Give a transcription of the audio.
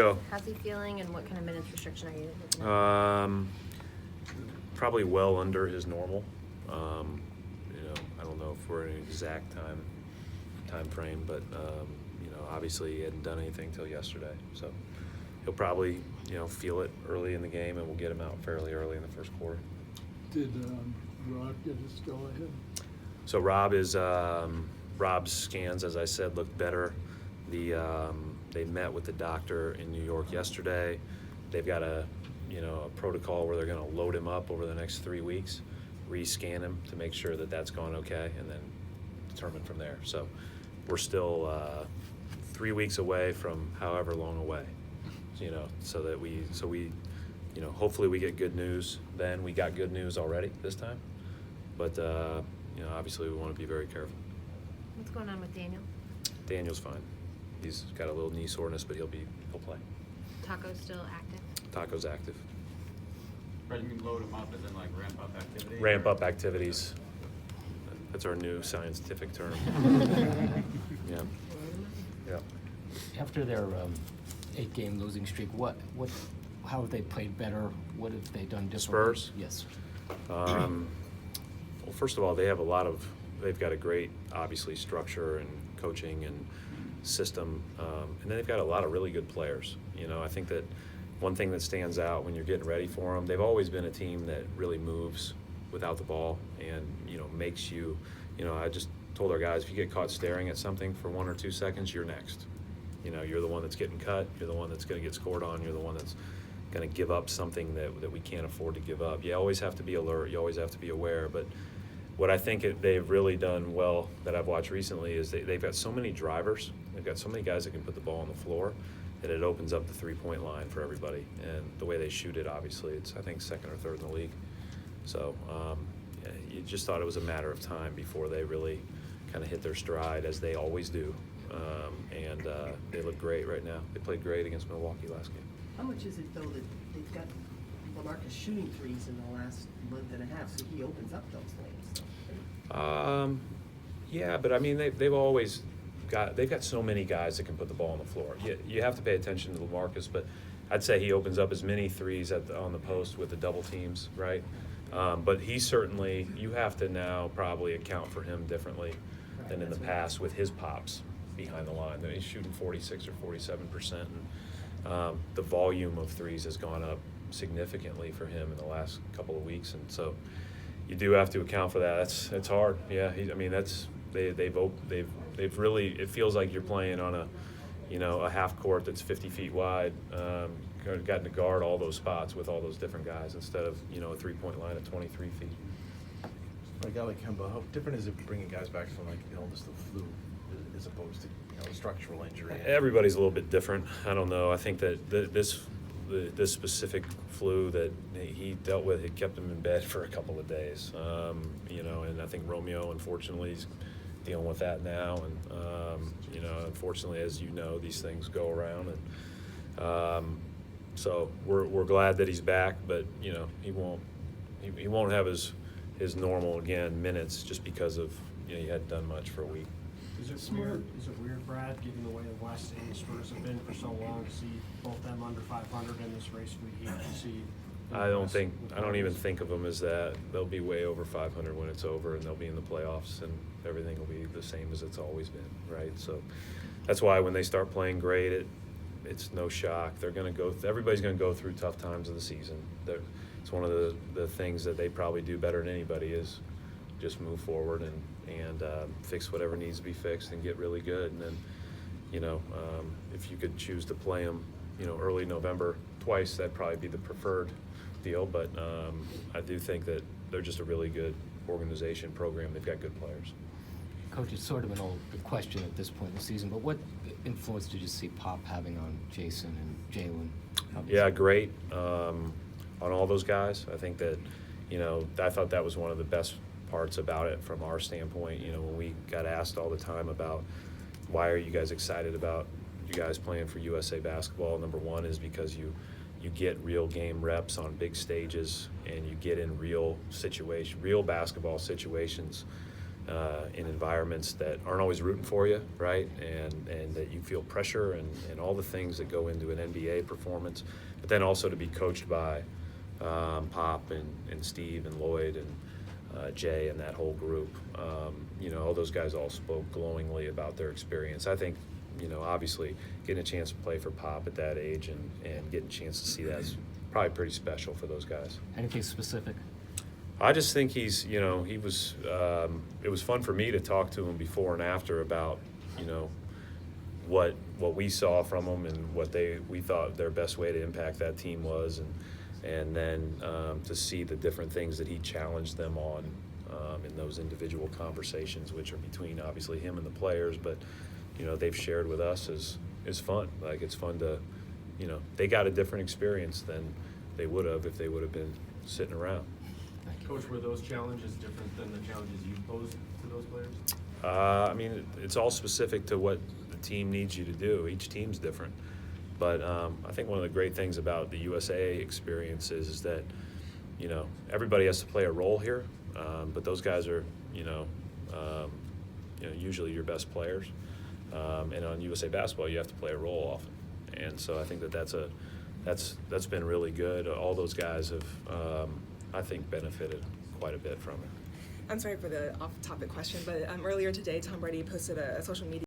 Go. How's he feeling, and what kind of minutes restriction are you looking at? Probably well under his normal. I don't know if we're in an exact time frame, but obviously he hadn't done anything till yesterday, so he'll probably feel it early in the game, and we'll get him out fairly early in the first quarter. Did Rob get his go-ahead? So Rob's scans, as I said, looked better. They met with the doctor in New York yesterday. They've got a protocol where they're going to load him up over the next 3 weeks, re-scan him to make sure that that's gone okay, and then determine from there. So we're still 3 weeks away from however long away, so that we hopefully we get good news then. We got good news already this time, but obviously we want to be very careful. What's going on with Daniel? Daniel's fine. He's got a little knee soreness, but he'll play. Taco's still active? Taco's active. Right, you mean load them up as in like ramp up activity? Ramp up activities. That's our new scientific term. Yeah. After their 8-game losing streak, how have they played better? What have they done differently? Spurs? Yes. Well, first of all, they've got a great, obviously, structure and coaching and system, and then they've got a lot of really good players. I think that one thing that stands out when you're getting ready for them, they've always been a team that really moves without the ball and makes you. I just told our guys, if you get caught staring at something for 1 or 2 seconds, you're next. You're the one that's getting cut. You're the one that's going to get scored on. You're the one that's going to give up something that we can't afford to give up. You always have to be alert. You always have to be aware. But what I think they've really done well that I've watched recently is they've got so many drivers. They've got so many guys that can put the ball on the floor that it opens up the three-point line for everybody. And the way they shoot it, obviously, it's, I think, second or third in the league. So you just thought it was a matter of time before they really kind of hit their stride, as they always do. And they look great right now. They played great against Milwaukee last game. How much is it, though, that they've got LaMarcus shooting threes in the last month and a half, so he opens up those lanes? Yeah, but I mean, they've got so many guys that can put the ball on the floor. You have to pay attention to LaMarcus, but I'd say he opens up as many threes on the post with the double teams, right? But he certainly, you have to now probably account for him differently than in the past with his pops behind the line. He's shooting 46 or 47%, and the volume of threes has gone up significantly for him in the last couple of weeks, and so you do have to account for that. It's hard. Yeah, they've really. It feels like you're playing on a half court that's 50 feet wide. Gotten to guard all those spots with all those different guys instead of a 3-point line at 23 feet. For a guy like Kemba, how different is it bringing guys back from like illness, the flu, as opposed to structural injury? Everybody's a little bit different. I don't know. I think that this specific flu that he dealt with, it kept him in bed for a couple of days. And I think Romeo, unfortunately, is dealing with that now. And unfortunately, as you know, these things go around. And so we're glad that he's back, but he won't have his normal again minutes just because of he hadn't done much for a week. Is it weird, Brad, given the way the West and the Spurs have been for so long, to see both them under 500 in this race we hate to see? I don't even think of them as that. They'll be way over 500 when it's over, and they'll be in the playoffs, and everything will be the same as it's always been, right? So that's why when they start playing great, it's no shock. Everybody's going to go through tough times of the season. It's one of the things that they probably do better than anybody is just move forward and fix whatever needs to be fixed and get really good. And then, if you could choose to play them, early November twice, that'd probably be the preferred deal. But I do think that they're just a really good organization, program. They've got good players. Coach, it's sort of an old question at this point in the season, but what influence did you see Pop having on Jason and Jalen? Yeah, great on all those guys. I think that, I thought that was one of the best parts about it from our standpoint. When we got asked all the time about why are you guys excited about you guys playing for USA Basketball, number one is because you get real game reps on big stages and you get in real basketball situations in environments that aren't always rooting for you, right? And that you feel pressure and all the things that go into an NBA performance, but then also to be coached by Pop and Steve and Lloyd and Jay and that whole group. All those guys all spoke glowingly about their experience. I think, obviously getting a chance to play for Pop at that age and getting a chance to see that is probably pretty special for those guys. Anything specific? I just think he's, he was, it was fun for me to talk to him before and after about, what we saw from him and what we thought their best way to impact that team was, and then to see the different things that he challenged them on in those individual conversations, which are between obviously him and the players, but they've shared with us is fun. Like, it's fun to, they got a different experience than they would have if they would have been sitting around. Coach, were those challenges different than the challenges you posed to those players? It's all specific to what the team needs you to do. Each team's different. But I think one of the great things about the USA experience is that, everybody has to play a role here, but those guys are, usually your best players. And on USA Basketball, you have to play a role often. And so I think that's been really good. All those guys have, I think, benefited quite a bit from it. I'm sorry for the off-topic question, but earlier today, Tom Brady posted a social media